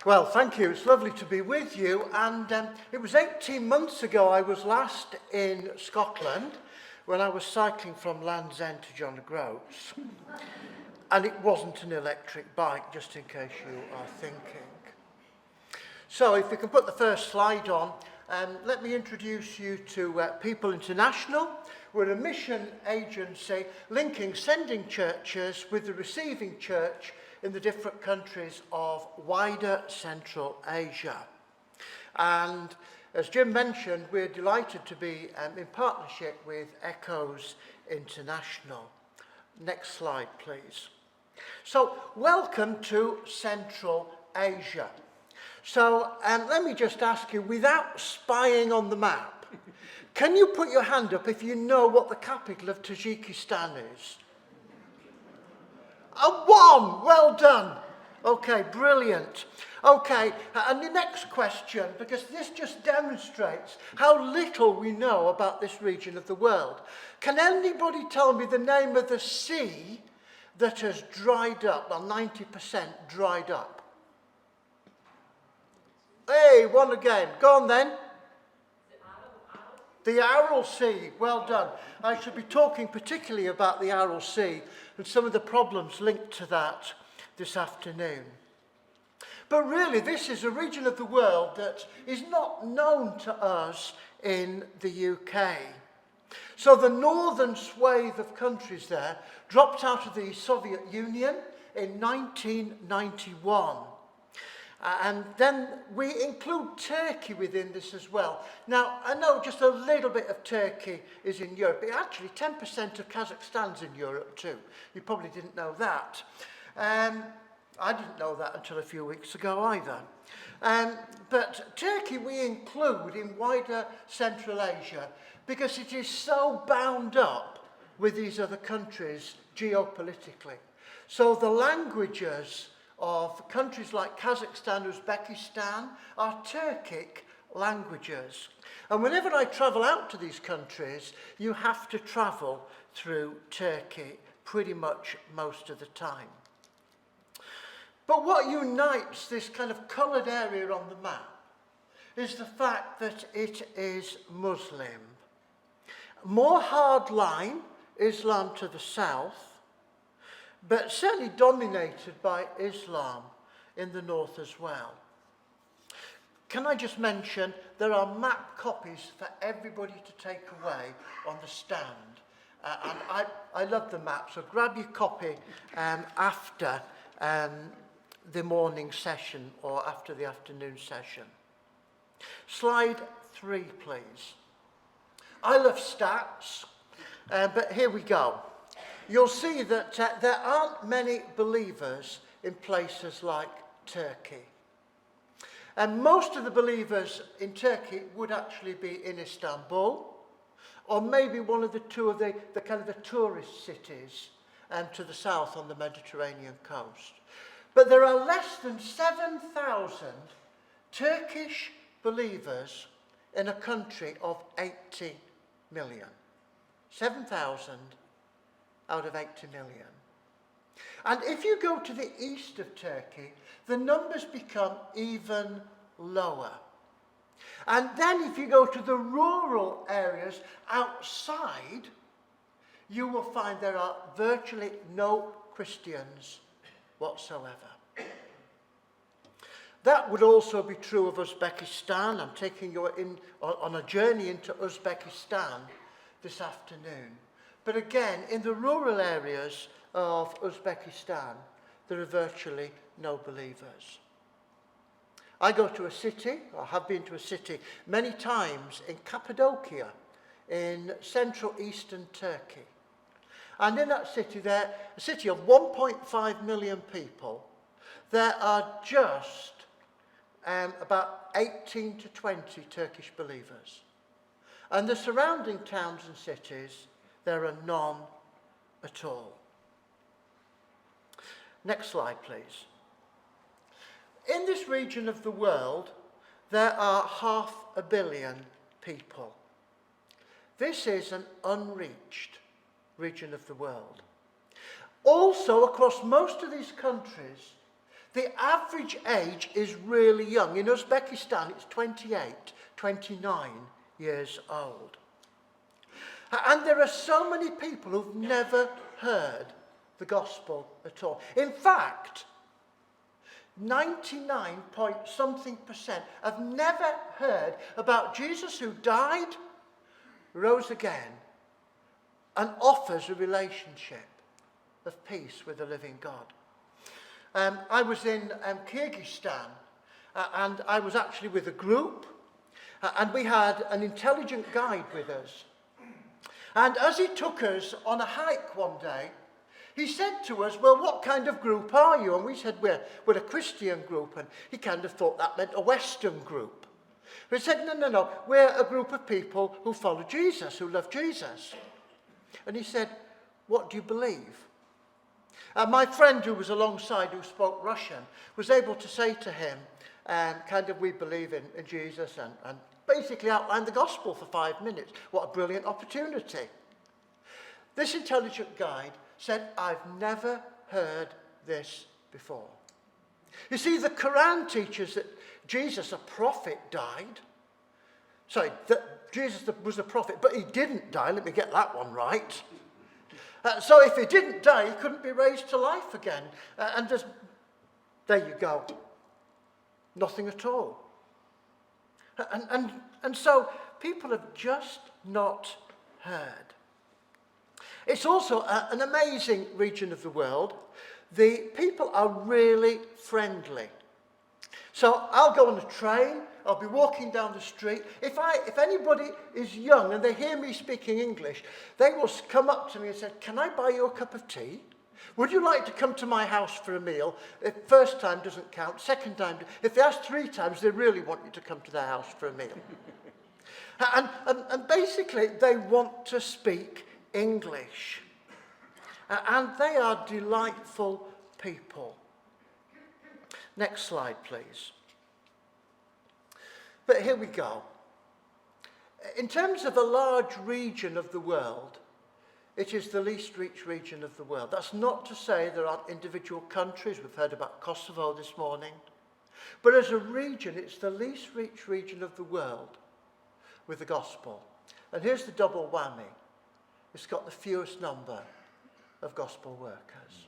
Well, thank you. It's lovely to be with you. And it was 18 months ago I was last in Scotland when I was cycling from Land's End to John O'Groats. And it wasn't an electric bike, just in case you are thinking. So if we can put the first slide on, let me introduce you to People International. We're a mission agency linking sending churches with the receiving church in the different countries of wider Central Asia. And as Jim mentioned, we're delighted to be in partnership with Echoes International. Next slide, please. So, welcome to Central Asia. So, let me just ask you, without spying on the map, can you put your hand up if you know what the capital of Tajikistan is? One! Well done. Okay, brilliant. Okay, and the next question, because this just demonstrates how little we know about this region of the world. Can anybody tell me the name of the sea that has dried up, well, 90% dried up? Hey, one again. Go on then. The Aral Sea, well done. I should be talking particularly about the Aral Sea and some of the problems linked to that this afternoon. But really, this is a region of the world that is not known to us in the UK. So the northern swathe of countries there dropped out of the Soviet Union in 1991. And then we include Turkey within this as well. Now, I know just a little bit of Turkey is in Europe, but actually 10% of Kazakhstan's in Europe too. You probably didn't know that. I didn't know that until a few weeks ago either. But Turkey we include in wider Central Asia because it is so bound up with these other countries geopolitically. So the languages of countries like Kazakhstan, Uzbekistan are Turkic languages. And whenever I travel out to these countries, you have to travel through Turkey pretty much most of the time. But what unites this kind of coloured area on the map is the fact that it is Muslim. More hardline Islam to the south, but certainly dominated by Islam in the north as well. Can I just mention, there are map copies for everybody to take away on the stand. And I love the map, so grab your copy after the morning session or after the afternoon session. Slide 3, please. I love stats, but here we go. You'll see that there aren't many believers in places like Turkey. And most of the believers in Turkey would actually be in Istanbul, or maybe one of the two of the kind of the tourist cities to the south on the Mediterranean coast. But there are less than 7,000 Turkish believers in a country of 80 million. 7,000 out of 80 million. And if you go to the east of Turkey, the numbers become even lower. And then if you go to the rural areas outside, you will find there are virtually no Christians whatsoever. That would also be true of Uzbekistan. I'm taking you on a journey into Uzbekistan this afternoon. But again, in the rural areas of Uzbekistan, there are virtually no believers. I go to a city, or have been to a city many times in Cappadocia, in central eastern Turkey. And in that city, a city of 1.5 million people, there are just about 18 to 20 Turkish believers. And the surrounding towns and cities, there are none at all. Next slide, please. In this region of the world, there are 500 million people. This is an unreached region of the world. Also, across most of these countries, The average age is really young. In Uzbekistan, it's 28, 29 years old. And there are so many people who've never heard the gospel at all. In fact, 99 point something percent have never heard about Jesus who died, rose again, and offers a relationship of peace with the living God. I was in Kyrgyzstan, and I was actually with a group, and we had an intelligent guide with us. And as he took us on a hike one day, he said to us, well, what kind of group are you? And we said, we're a Christian group. And he kind of thought that meant a Western group. But he said, no, we're a group of people who follow Jesus, who love Jesus. And he said, what do you believe? My friend who was alongside, who spoke Russian, was able to say to him, we believe in Jesus, and basically outline the gospel for 5 minutes. What a brilliant opportunity. This intelligent guide said, I've never heard this before. You see, the Quran teaches that Jesus, a prophet, died. Sorry, that Jesus was a prophet, but he didn't die. Let me get that one right. So if he didn't die, he couldn't be raised to life again. There you go. Nothing at all. And so people have just not heard. It's also an amazing region of the world. The people are really friendly. So I'll go on a train, I'll be walking down the street. If anybody is young and they hear me speaking English, they will come up to me and say, can I buy you a cup of tea? Would you like to come to my house for a meal? If first time doesn't count, second time. If they ask 3 times, they really want you to come to their house for a meal. and basically, they want to speak English. And they are delightful people. Next slide, please. But here we go. In terms of a large region of the world, it is the least reached region of the world. That's not to say there aren't individual countries. We've heard about Kosovo this morning. But as a region, it's the least reached region of the world with the gospel. And here's the double whammy. It's got the fewest number of gospel workers.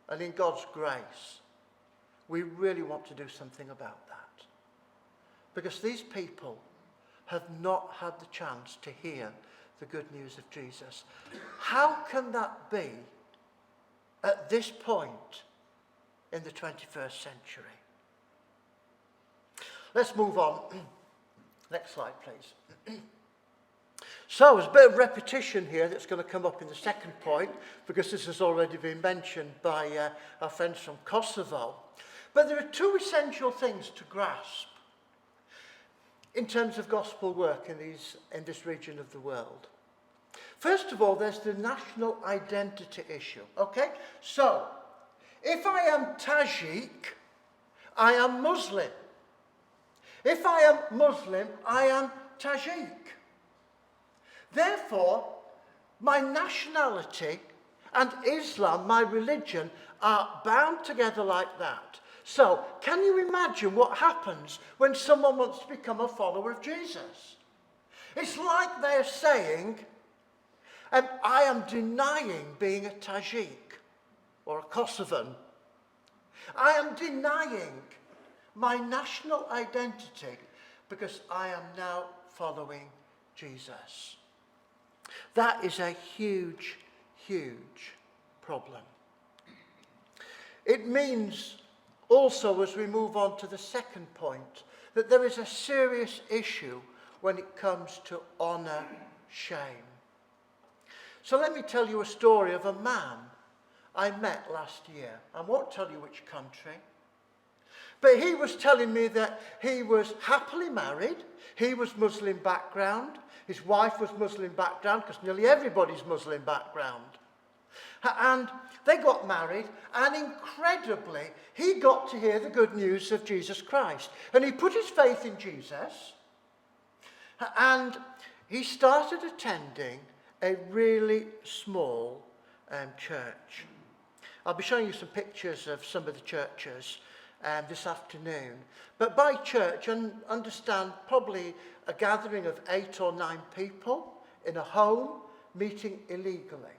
And in God's grace, we really want to do something about that. Because these people have not had the chance to hear the good news of Jesus. How can that be at this point in the 21st century? Let's move on. Next slide, please. So there's a bit of repetition here that's going to come up in the second point, because this has already been mentioned by our friends from Kosovo. But there are 2 essential things to grasp in terms of gospel work in this region of the world. First of all, there's the national identity issue. Okay? So, if I am Tajik, I am Muslim. If I am Muslim, I am Tajik. Therefore, my nationality and Islam, my religion, are bound together like that. So, can you imagine what happens when someone wants to become a follower of Jesus? It's like they're saying, I am denying being a Tajik or a Kosovan. I am denying my national identity because I am now following Jesus. That is a huge, huge problem. It means also, as we move on to the second point, that there is a serious issue when it comes to honour shame. So let me tell you a story of a man I met last year. I won't tell you which country. But he was telling me that he was happily married. He was Muslim background. His wife was Muslim background, because nearly everybody's Muslim background. And they got married, and incredibly, he got to hear the good news of Jesus Christ. And he put his faith in Jesus, and he started attending a really small church. I'll be showing you some pictures of some of the churches this afternoon. But by church, understand probably a gathering of 8 or 9 people in a home meeting illegally.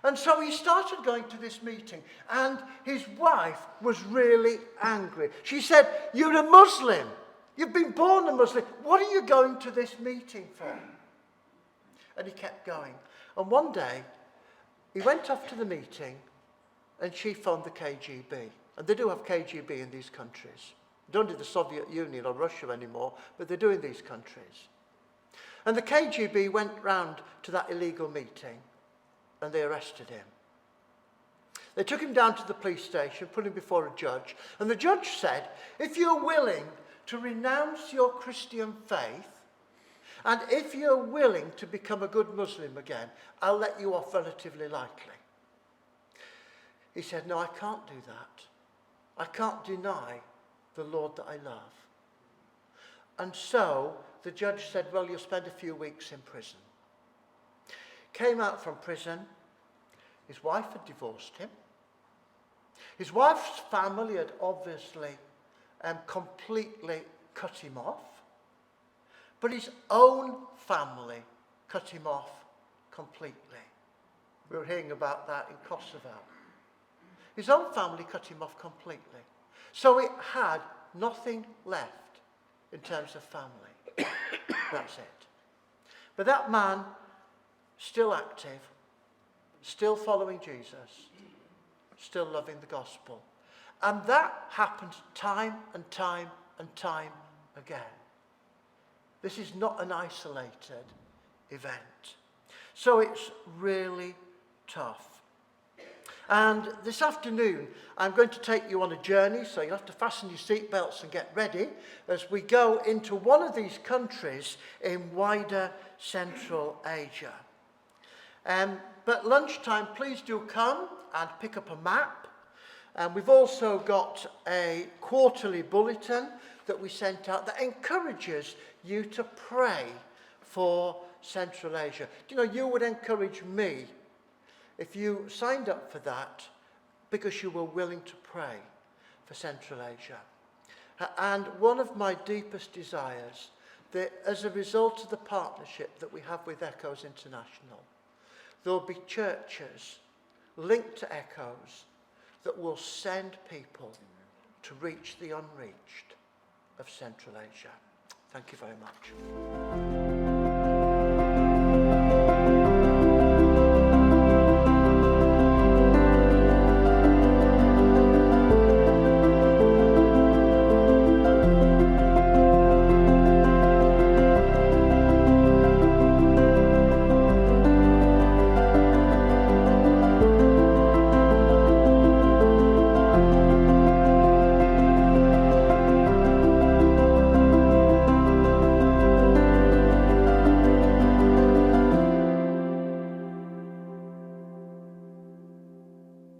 And so he started going to this meeting, and his wife was really angry. She said, "You're a Muslim. You've been born a Muslim. What are you going to this meeting for?" And he kept going. And one day, he went off to the meeting, and she phoned the KGB. And they do have KGB in these countries. They don't do the Soviet Union or Russia anymore, but they do in these countries. And the KGB went round to that illegal meeting, and they arrested him. They took him down to the police station, put him before a judge, and the judge said, "If you're willing to renounce your Christian faith, and if you're willing to become a good Muslim again, I'll let you off relatively lightly." He said, "No, I can't do that. I can't deny the Lord that I love." And so the judge said, "Well, you'll spend a few weeks in prison." Came out from prison. His wife had divorced him. His wife's family had obviously completely cut him off. But his own family cut him off completely. We were hearing about that in Kosovo. His own family cut him off completely. So it had nothing left in terms of family. That's it. But that man, still active, still following Jesus, still loving the gospel. And that happens time and time and time again. This is not an isolated event. So it's really tough. And this afternoon, I'm going to take you on a journey, so you'll have to fasten your seatbelts and get ready as we go into one of these countries in wider Central Asia. But lunchtime, please do come and pick up a map. And we've also got a quarterly bulletin that we sent out that encourages you to pray for Central Asia. You know, you would encourage me if you signed up for that because you were willing to pray for Central Asia. And one of my deepest desires, that as a result of the partnership that we have with Echoes International, there'll be churches linked to Echoes that will send people to reach the unreached of Central Asia. Thank you very much.